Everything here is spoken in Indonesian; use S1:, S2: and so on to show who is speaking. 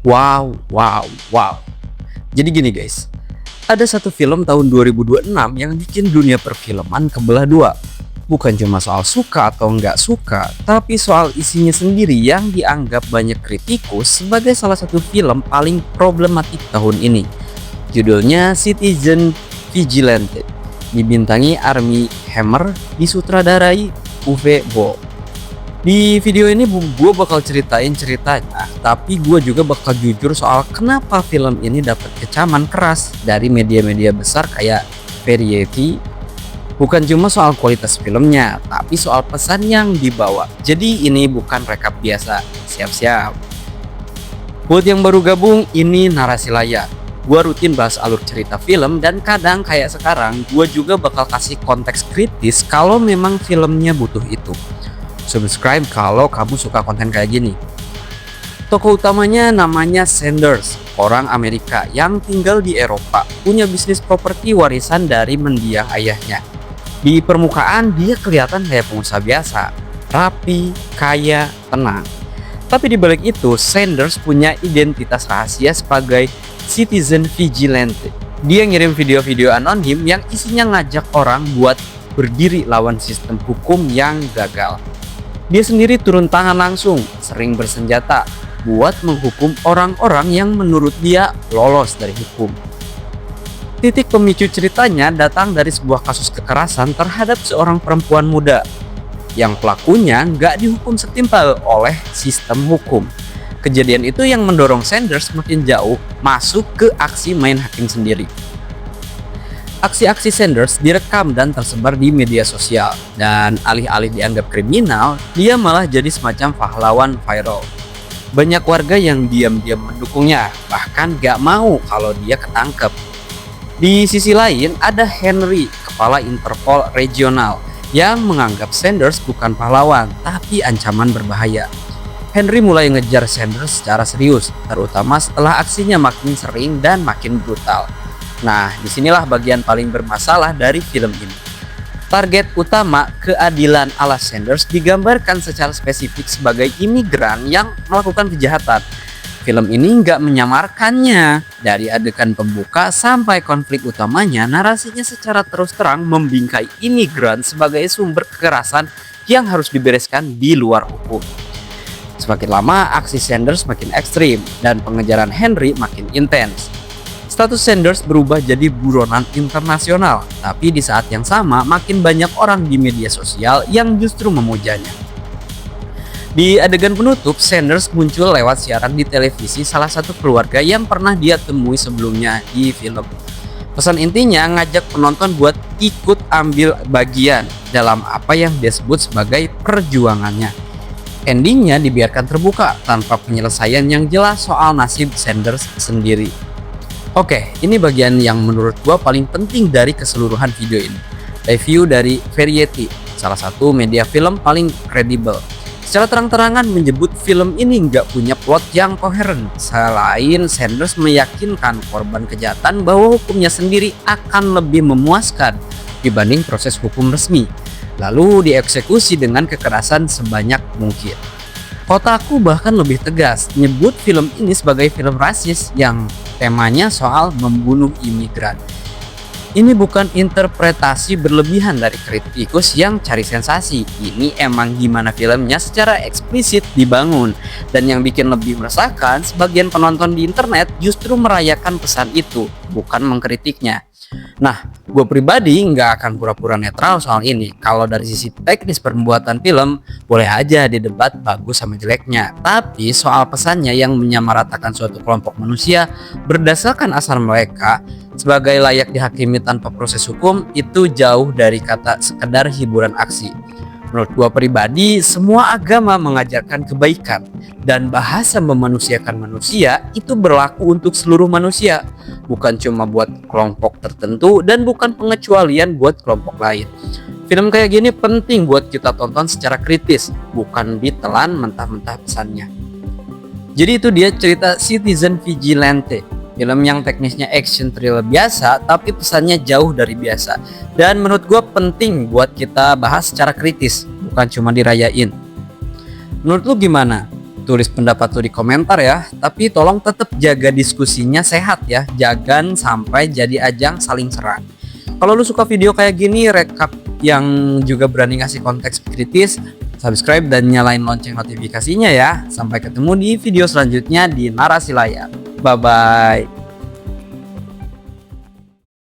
S1: Wow, wow, wow. Jadi gini guys, ada satu film tahun 2026 yang bikin dunia perfilman kebelah dua. Bukan cuma soal suka atau nggak suka, tapi soal isinya sendiri yang dianggap banyak kritikus sebagai salah satu film paling problematik tahun ini. Judulnya Citizen Vigilante, dibintangi Armie Hammer, disutradarai Uwe Boll. Di video ini gue bakal ceritain ceritanya, tapi gue juga bakal jujur soal kenapa film ini dapat kecaman keras dari media-media besar kayak Variety. Bukan cuma soal kualitas filmnya, tapi soal pesan yang dibawa. Jadi ini bukan rekap biasa, siap-siap. Buat yang baru gabung, ini Narasi Layar. Gue rutin bahas alur cerita film dan kadang kayak sekarang gue juga bakal kasih konteks kritis kalau memang filmnya butuh itu. Subscribe kalau kamu suka konten kayak gini. Tokoh utamanya namanya Sanders, orang Amerika yang tinggal di Eropa, punya bisnis properti warisan dari mendiang ayahnya. Di permukaan dia kelihatan kayak pengusaha biasa, rapi, kaya, tenang. Tapi di balik itu, Sanders punya identitas rahasia sebagai citizen vigilante. Dia ngirim video-video anonim yang isinya ngajak orang buat berdiri lawan sistem hukum yang gagal. Dia sendiri turun tangan langsung, sering bersenjata, buat menghukum orang-orang yang menurut dia lolos dari hukum. Titik pemicu ceritanya datang dari sebuah kasus kekerasan terhadap seorang perempuan muda, yang pelakunya nggak dihukum setimpal oleh sistem hukum. Kejadian itu yang mendorong Sanders makin jauh masuk ke aksi main hakim sendiri. Aksi-aksi Sanders direkam dan tersebar di media sosial, dan alih-alih dianggap kriminal, dia malah jadi semacam pahlawan viral. Banyak warga yang diam-diam mendukungnya, bahkan gak mau kalau dia ketangkep. Di sisi lain ada Henry, kepala Interpol regional, yang menganggap Sanders bukan pahlawan, tapi ancaman berbahaya. Henry mulai ngejar Sanders secara serius, terutama setelah aksinya makin sering dan makin brutal. Nah, disinilah bagian paling bermasalah dari film ini. Target utama, keadilan ala Sanders, digambarkan secara spesifik sebagai imigran yang melakukan kejahatan. Film ini nggak menyamarkannya. Dari adegan pembuka sampai konflik utamanya, narasinya secara terus terang membingkai imigran sebagai sumber kekerasan yang harus dibereskan di luar hukum. Semakin lama, aksi Sanders makin ekstrim dan pengejaran Henry makin intens. Status Sanders berubah jadi buronan internasional, tapi di saat yang sama makin banyak orang di media sosial yang justru memujanya. Di adegan penutup, Sanders muncul lewat siaran di televisi salah satu keluarga yang pernah dia temui sebelumnya di film. Pesan intinya ngajak penonton buat ikut ambil bagian dalam apa yang dia sebut sebagai perjuangannya. Endingnya dibiarkan terbuka tanpa penyelesaian yang jelas soal nasib Sanders sendiri. Oke, ini bagian yang menurut gua paling penting dari keseluruhan video ini. Review dari Variety, salah satu media film paling kredibel, secara terang-terangan menyebut film ini nggak punya plot yang koheren. Selain Sanders meyakinkan korban kejahatan bahwa hukumnya sendiri akan lebih memuaskan dibanding proses hukum resmi, lalu dieksekusi dengan kekerasan sebanyak mungkin. Kotaku bahkan lebih tegas nyebut film ini sebagai film rasis yang temanya soal membunuh imigran. Ini bukan interpretasi berlebihan dari kritikus yang cari sensasi. Ini emang gimana filmnya secara eksplisit dibangun. Dan yang bikin lebih meresahkan, sebagian penonton di internet justru merayakan pesan itu, bukan mengkritiknya. Nah, gue pribadi nggak akan pura-pura netral soal ini. Kalau dari sisi teknis pembuatan film, boleh aja didebat bagus sama jeleknya. Tapi soal pesannya yang menyamaratakan suatu kelompok manusia berdasarkan asal mereka sebagai layak dihakimi tanpa proses hukum, itu jauh dari kata sekedar hiburan aksi. Menurut gua pribadi, semua agama mengajarkan kebaikan dan bahasa memanusiakan manusia itu berlaku untuk seluruh manusia, bukan cuma buat kelompok tertentu dan bukan pengecualian buat kelompok lain. Film kayak gini penting buat kita tonton secara kritis, bukan ditelan mentah-mentah pesannya. Jadi itu dia cerita Citizen Vigilante. Film yang teknisnya action thriller biasa, tapi pesannya jauh dari biasa. Dan menurut gue penting buat kita bahas secara kritis, bukan cuma dirayain. Menurut lu gimana? Tulis pendapat lu di komentar ya, tapi tolong tetap jaga diskusinya sehat ya, jangan sampai jadi ajang saling serang. Kalau lu suka video kayak gini, rekap yang juga berani ngasih konteks kritis, subscribe dan nyalain lonceng notifikasinya ya. Sampai ketemu di video selanjutnya di Narasi Layar. Bye-bye.